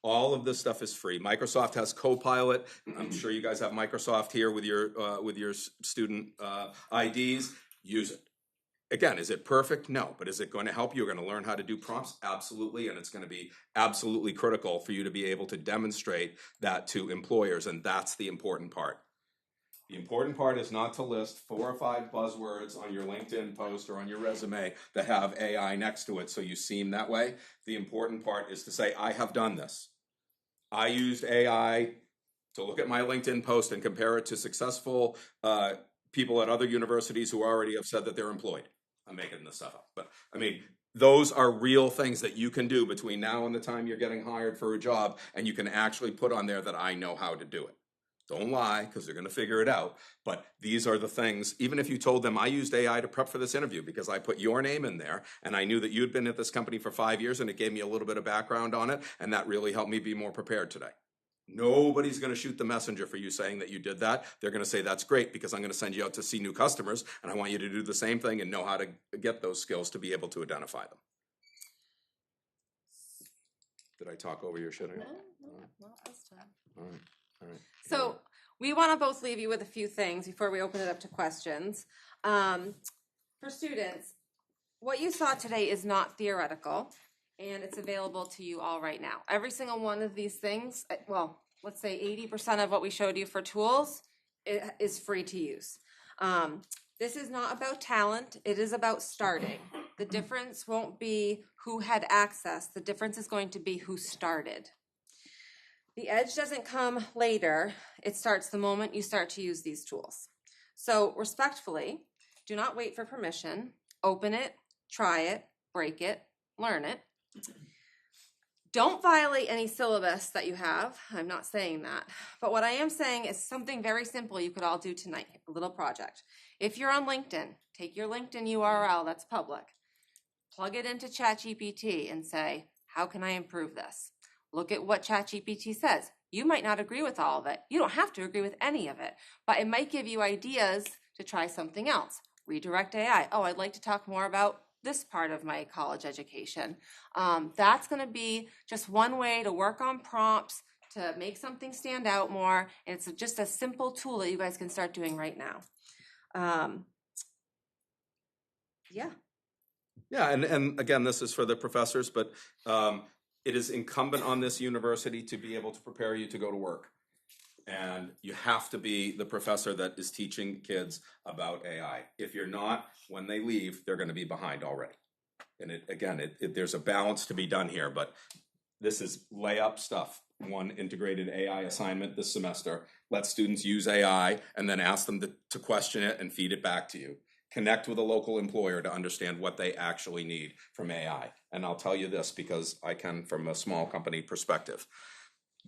All of this stuff is free. Microsoft has Copilot. I'm sure you guys have Microsoft here with your student IDs. Use it. Again, is it perfect? No. But is it going to help you? You're going to learn how to do prompts? Absolutely. And it's going to be absolutely critical for you to be able to demonstrate that to employers. And that's the important part. The important part is not to list 4 or 5 buzzwords on your LinkedIn post or on your resume that have AI next to it so you seem that way. The important part is to say, I have done this. I used AI to look at my LinkedIn post and compare it to successful people at other universities who already have said that they're employed. I'm making this stuff up. But I mean, those are real things that you can do between now and the time you're getting hired for a job, and you can actually put on there that I know how to do it. Don't lie, because they're going to figure it out. But these are the things, even if you told them I used AI to prep for this interview because I put your name in there and I knew that you'd been at this company for 5 years and it gave me a little bit of background on it, and that really helped me be more prepared today. Nobody's going to shoot the messenger for you saying that you did that. They're going to say, that's great, because I'm going to send you out to see new customers, and I want you to do the same thing and know how to get those skills to be able to identify them. Did I talk over your shit? No, not this time. All right. All right. So we want to both leave you with a few things before we open it up to questions. For students, what you saw today is not theoretical, and it's available to you all right now. Every single one of these things, well, let's say 80% of what we showed you for tools is free to use. This is not about talent, it is about starting. The difference won't be who had access, the difference is going to be who started. The edge doesn't come later, it starts the moment you start to use these tools. So respectfully, do not wait for permission, open it, try it, break it, learn it. Don't violate any syllabus that you have. I'm not saying that. But what I am saying is something very simple you could all do tonight, a little project. If you're on LinkedIn, take your LinkedIn URL that's public, plug it into ChatGPT and say, how can I improve this? Look at what ChatGPT says. You might not agree with all of it. You don't have to agree with any of it, but it might give you ideas to try something else. Redirect AI. Oh, I'd like to talk more about this part of my college education. That's going to be just one way to work on prompts, to make something stand out more. And it's just a simple tool that you guys can start doing right now. Yeah. Yeah, and again, this is for the professors, but it is incumbent on this university to be able to prepare you to go to work. And you have to be the professor that is teaching kids about AI. If you're not, when they leave, they're going to be behind already. And there's a balance to be done here, but this is layup stuff. One integrated AI assignment this semester. Let students use AI and then ask them to question it and feed it back to you. Connect with a local employer to understand what they actually need from AI. And I'll tell you this because I can from a small company perspective.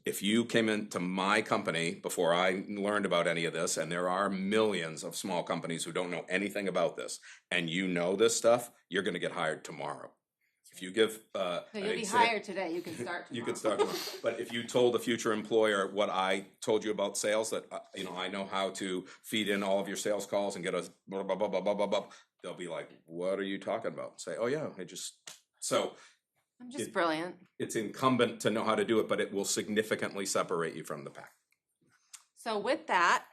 If you came into my company before I learned about any of this, and there are millions of small companies who don't know anything about this, and you know this stuff, you're going to get hired tomorrow. If you give, you'll be hired today. You can start tomorrow. You can start tomorrow. But if you told a future employer what I told you about sales, that I know how to feed in all of your sales calls and get a blah blah blah blah blah blah blah, they'll be like, "What are you talking about?" Say, "Oh yeah, I'm just brilliant." It's incumbent to know how to do it, but it will significantly separate you from the pack. So with that,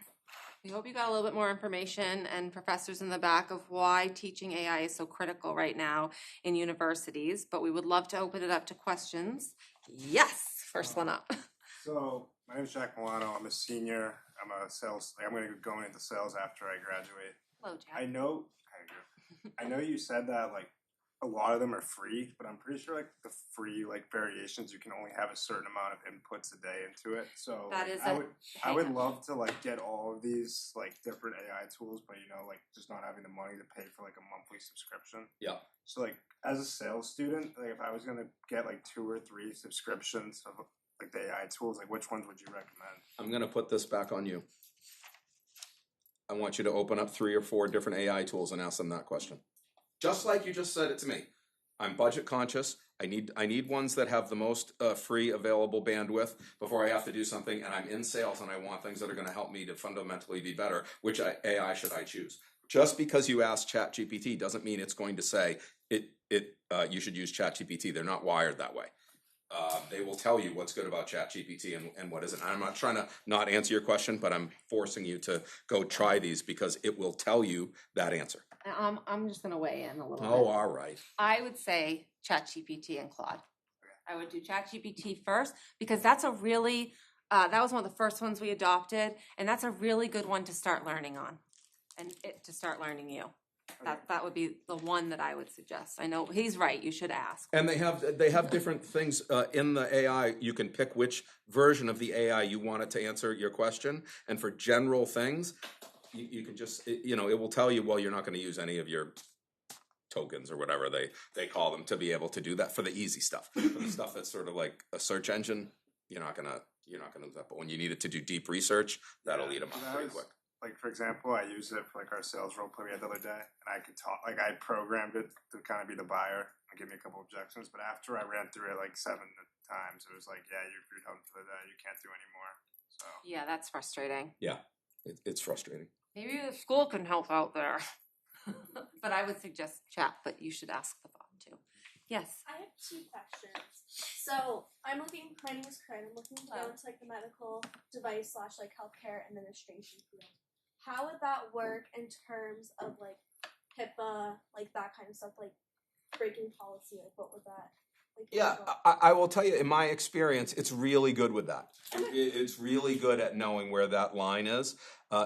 we hope you got a little bit more information and professors in the back of why teaching AI is so critical right now in universities, but we would love to open it up to questions. Yes, first one up. So my name is Jack Milano. I'm a senior. I'm going to go into sales after I graduate. Hello, Jack. I know you said that a lot of them are free, but I'm pretty sure the free variations, you can only have a certain amount of inputs a day into it. So that is I would love to get all of these different AI tools, but just not having the money to pay for a monthly subscription. Yeah. So as a sales student, if I was gonna get 2 or 3 subscriptions of the AI tools, which ones would you recommend? I'm gonna put this back on you. I want you to open up 3 or 4 different AI tools and ask them that question. Just like you just said it to me. I'm budget conscious. I need ones that have the most free available bandwidth before I have to do something, and I'm in sales and I want things that are going to help me to fundamentally be better. Which AI should I choose? Just because you ask ChatGPT doesn't mean it's going to say you should use ChatGPT. They're not wired that way. They will tell you what's good about ChatGPT and what isn't. I'm not trying to not answer your question, but I'm forcing you to go try these because it will tell you that answer. I'm just gonna weigh in a little Oh, bit. all right. I would say ChatGPT and Claude. I would do ChatGPT first because that's a really that was one of the first ones we adopted, and that's a really good one to start learning on, and to start learning you. That would be the one that I would suggest. I know he's right. You should ask. And they have different things in the AI. You can pick which version of the AI you want it to answer your question. And for general things, you can just it will tell you, well, you're not going to use any of your tokens or whatever they call them to be able to do that for the easy stuff. For the stuff that's sort of like a search engine, you're not gonna do that. But when you need it to do deep research, that'll eat them up pretty quick. Like, for example, I used it for like our sales role play we had the other day, and I could talk, like I programmed it to kind of be the buyer and give me a couple objections. But after I ran through it like 7 times, it was like, yeah, you're done for the day. You can't do anymore. So Yeah, that's frustrating. Yeah, it's frustrating. Maybe the school can help out there. But I would suggest chat, but you should ask the bot too. Yes. I have 2 questions. So my name is Corinne. I'm looking to go into like the medical device / like healthcare administration field. How would that work in terms of like HIPAA, like that kind of stuff, like breaking policy? Like what would that? Like, Yeah, I will tell you, in my experience, it's really good with that. It's really good at knowing where that line is.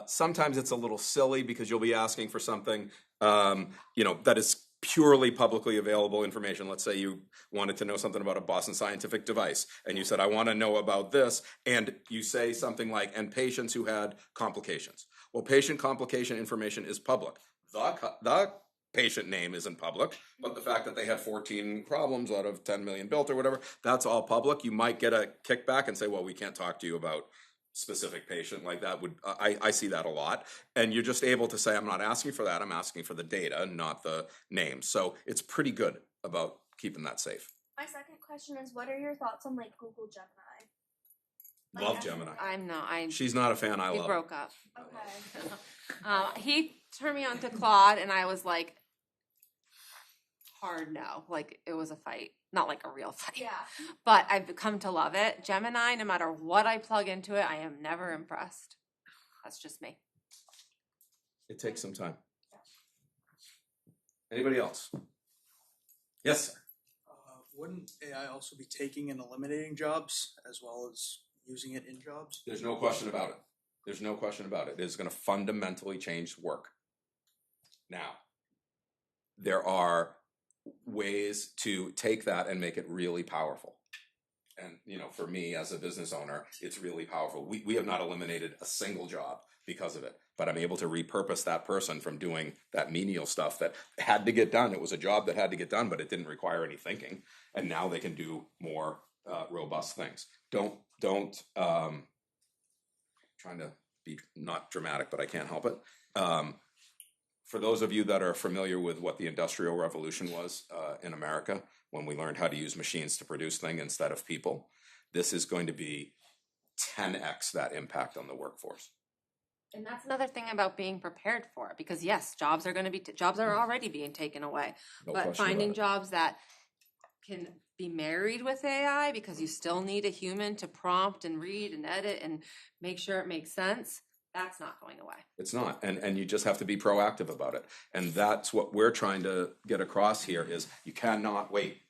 Sometimes it's a little silly because you'll be asking for something, that is purely publicly available information. Let's say you wanted to know something about a Boston Scientific device, and you said, I want to know about this, and you say something like, and patients who had complications. Well, patient complication information is public. The patient name isn't public, but the fact that they had 14 problems out of 10 million built or whatever, that's all public. You might get a kickback and say, well, we can't talk to you about specific patient like that. I see that a lot. And you're just able to say, I'm not asking for that. I'm asking for the data, not the name. So it's pretty good about keeping that safe. My second question is, what are your thoughts on like Google Gemini? Love Gemini. I'm not. She's not a fan. I We love broke up. Okay. He turned me on to Claude, and I was like, hard no. Like, it was a fight. Not like a real fight. Yeah. But I've come to love it. Gemini, no matter what I plug into it, I am never impressed. That's just me. It takes some time. Anybody else? Yes, sir. Wouldn't AI also be taking and eliminating jobs as well as using it in jobs? There's no question about it. There's no question about it. It is going to fundamentally change work. Now, there are ways to take that and make it really powerful. And, for me as a business owner, it's really powerful. We have not eliminated a single job because of it, but I'm able to repurpose that person from doing that menial stuff that had to get done. It was a job that had to get done, but it didn't require any thinking. And now they can do more robust things. Don't trying to be not dramatic, but I can't help it. For those of you that are familiar with what the Industrial Revolution was in America, when we learned how to use machines to produce things instead of people, this is going to be 10x that impact on the workforce. And that's another thing about being prepared for it, because yes, jobs are already being taken away, No but question finding about it. jobs that can be married with AI, because you still need a human to prompt and read and edit and make sure it makes sense. That's not going away. It's not, and you just have to be proactive about it. And that's what we're trying to get across here is you cannot wait.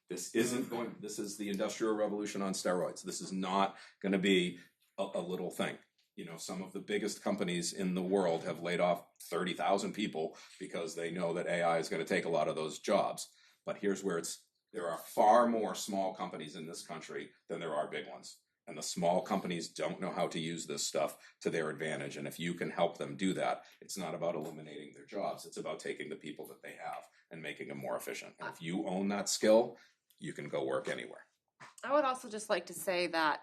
This is the Industrial Revolution on steroids. This is not going to be a little thing. Some of the biggest companies in the world have laid off 30,000 people because they know that AI is going to take a lot of those jobs. But here's where there are far more small companies in this country than there are big ones. And the small companies don't know how to use this stuff to their advantage. And if you can help them do that, it's not about eliminating their jobs. It's about taking the people that they have and making them more efficient. And if you own that skill, you can go work anywhere. I would also just like to say that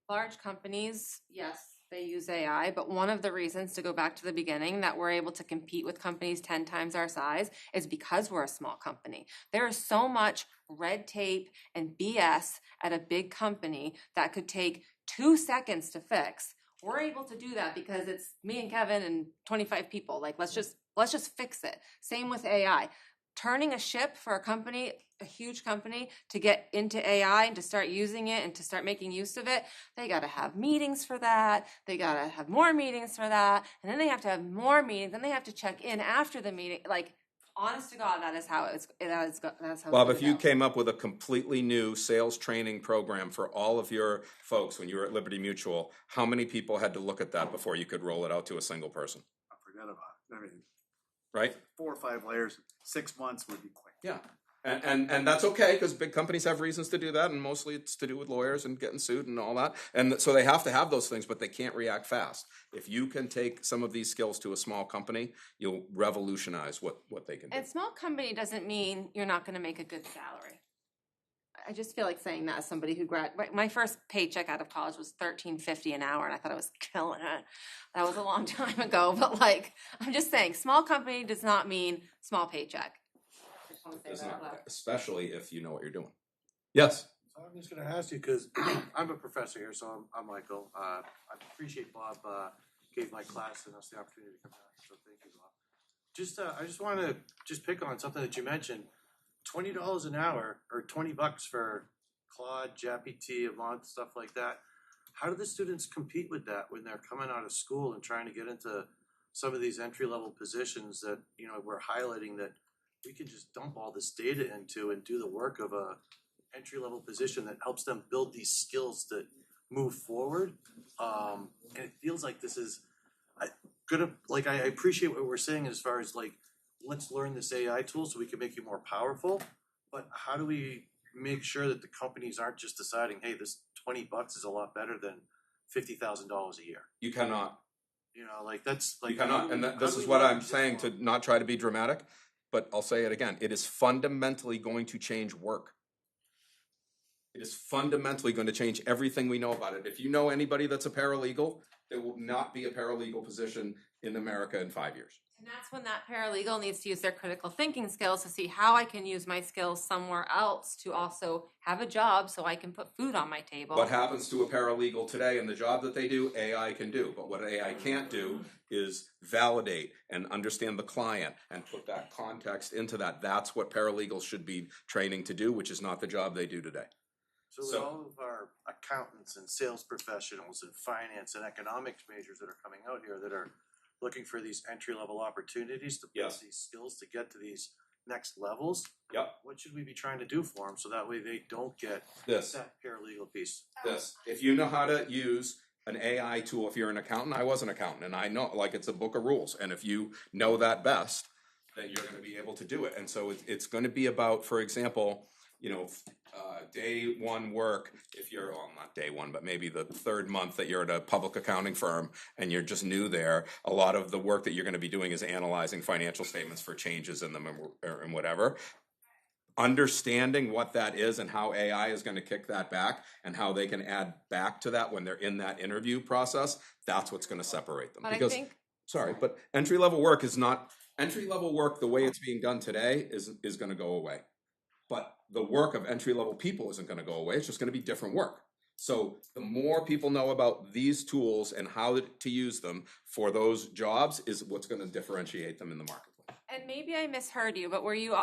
large companies, yes, they use AI, but one of the reasons, to go back to the beginning, that we're able to compete with companies 10 times our size is because we're a small company. There is so much red tape and BS at a big company that could take 2 seconds to fix. We're able to do that because it's me and Kevin and 25 people. Like, let's just fix it. Same with AI. turning a ship for a company, a huge company, to get into AI and to start using it and to start making use of it, they got to have meetings for that. They got to have more meetings for that. And then they have to have more meetings. Then they have to check in after the meeting. Like, honest to God, that is how that's how Bob, it's if you gonna go. came up with a completely new sales training program for all of your folks when you were at Liberty Mutual, how many people had to look at that before you could roll it out to a single person? I forgot about it. I mean, Right? 4 or 5 layers, 6 months would be quick. Yeah. And that's okay because big companies have reasons to do that, and mostly it's to do with lawyers and getting sued and all that. And so they have to have those things, but they can't react fast. If you can take some of these skills to a small company, you'll revolutionize what they can do. And small company doesn't mean you're not going to make a good salary. I just feel like saying that as somebody who my first paycheck out of college was $13.50 an hour, and I thought I was killing it. That was a long time ago, but like, I'm just saying, small company does not mean small paycheck. I just want to say It's that out not, loud. especially if you know what you're doing. Yes. So I'm just going to ask you because I'm a professor here, so I'm Michael. I appreciate Bob gave my class and us the opportunity to come back. So thank you, Bob. I just want to pick on something that you mentioned. $20 an hour or $20 for Claude, GPT, Avant, stuff like that. How do the students compete with that when they're coming out of school and trying to get into some of these entry-level positions that we're highlighting that we can just dump all this data into and do the work of a entry-level position that helps them build these skills that move forward. And it feels like this is I appreciate what we're saying as far as like, let's learn this AI tool so we can make you more powerful. But how do we make sure that the companies aren't just deciding, hey, this $20 is a lot better than $50,000 a year? You cannot. That's like, You cannot. And this is what I'm saying, to not try to be dramatic, but I'll say it again. It is fundamentally going to change work. It is fundamentally going to change everything we know about it. If you know anybody that's a paralegal, there will not be a paralegal position in America in 5 years. And that's when that paralegal needs to use their critical thinking skills to see how I can use my skills somewhere else to also have a job so I can put food on my table. What happens to a paralegal today and the job that they do, AI can do. But what AI can't do is validate and understand the client and put that context into that. That's what paralegals should be training to do, which is not the job they do today. So with all of our accountants and sales professionals and finance and economics majors that are coming out here that are looking for these entry-level opportunities to build these skills to get to these next levels, what should we be trying to do for them so that way they don't get that paralegal piece? If you know how to use an AI tool, if you're an accountant, I was an accountant, and I know, like, it's a book of rules, and if you know that best, then you're going to be able to do it. And so it's going to be about, for example, day one work, if you're, well, not day one, but maybe the third month that you're at a public accounting firm and you're just new there, a lot of the work that you're going to be doing is analyzing financial statements for changes in them and whatever. Understanding what that is and how AI is going to kick that back and how they can add back to that when they're in that interview process, that's what's going to separate them. But But entry-level work is not, entry-level work the way it's being done today is going to go away. But the work of entry-level people isn't going to go away. It's just going to be different work. So the more people know about these tools and how to use them for those jobs is what's going to differentiate them in the marketplace. And maybe I misheard you, but were you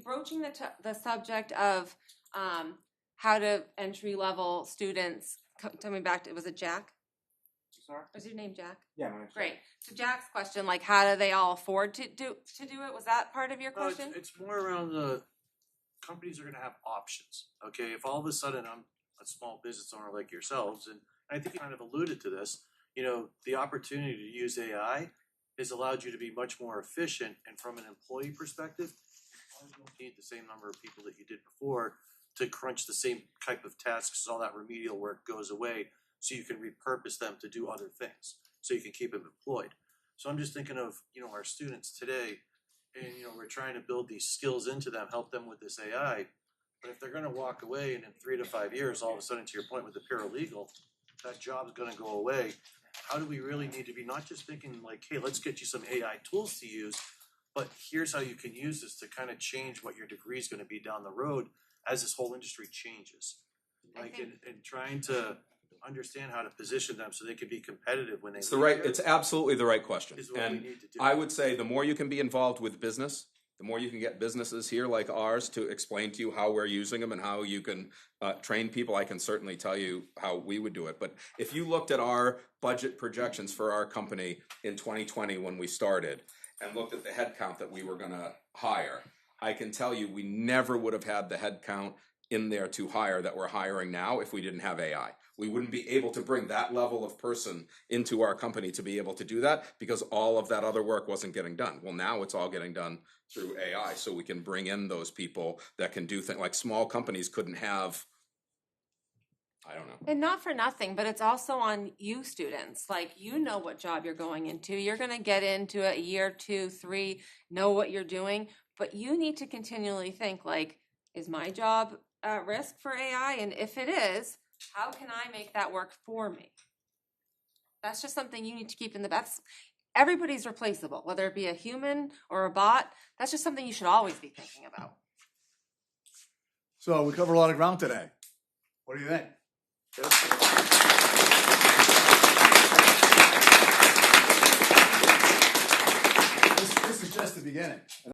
broaching the subject of how do entry-level students? Tell me back. Was it Jack? Sorry? Was your name Jack? Yeah. Great. So Jack's question, like, how do they all afford to do it? Was that part of your No, question? it's more around the companies are going to have options. Okay, if all of a sudden I'm a small business owner like yourselves, and I think you kind of alluded to this, the opportunity to use AI has allowed you to be much more efficient, and from an employee perspective, you don't need the same number of people that you did before to crunch the same type of tasks. All that remedial work goes away, so you can repurpose them to do other things, so you can keep them employed. So I'm just thinking of our students today, and we're trying to build these skills into them, help them with this AI. But if they're going to walk away, and in 3 to 5 years, all of a sudden, to your point with the paralegal, that job's going to go away. How do we really need to be not just thinking like, hey, let's get you some AI tools to use, but here's how you can use this to kind of change what your degree is going to be down the road as this whole industry changes. Like, and trying to understand how to position them so they can be competitive when they It's absolutely the right question. Is what And we need to do. I would say the more you can be involved with business, The more you can get businesses here like ours to explain to you how we're using them and how you can train people, I can certainly tell you how we would do it. But if you looked at our budget projections for our company in 2020 when we started and looked at the head count that we were going to hire, I can tell you we never would have had the head count in there to hire that we're hiring now if we didn't have AI. We wouldn't be able to bring that level of person into our company to be able to do that because all of that other work wasn't getting done. Well, now it's all getting done through AI, so we can bring in those people that can do things like small companies couldn't have. I don't know. And not for nothing, but it's also on you students. Like, you know what job you're going into. You're going to get into it a year, 2, 3, know what you're doing, but you need to continually think, like, is my job at risk for AI? And if it is, how can I make that work for me? That's just something you need to keep in the back. Everybody's replaceable, whether it be a human or a bot. That's just something you should always be thinking about. So we covered a lot of ground today. What do you think? This is just the beginning. And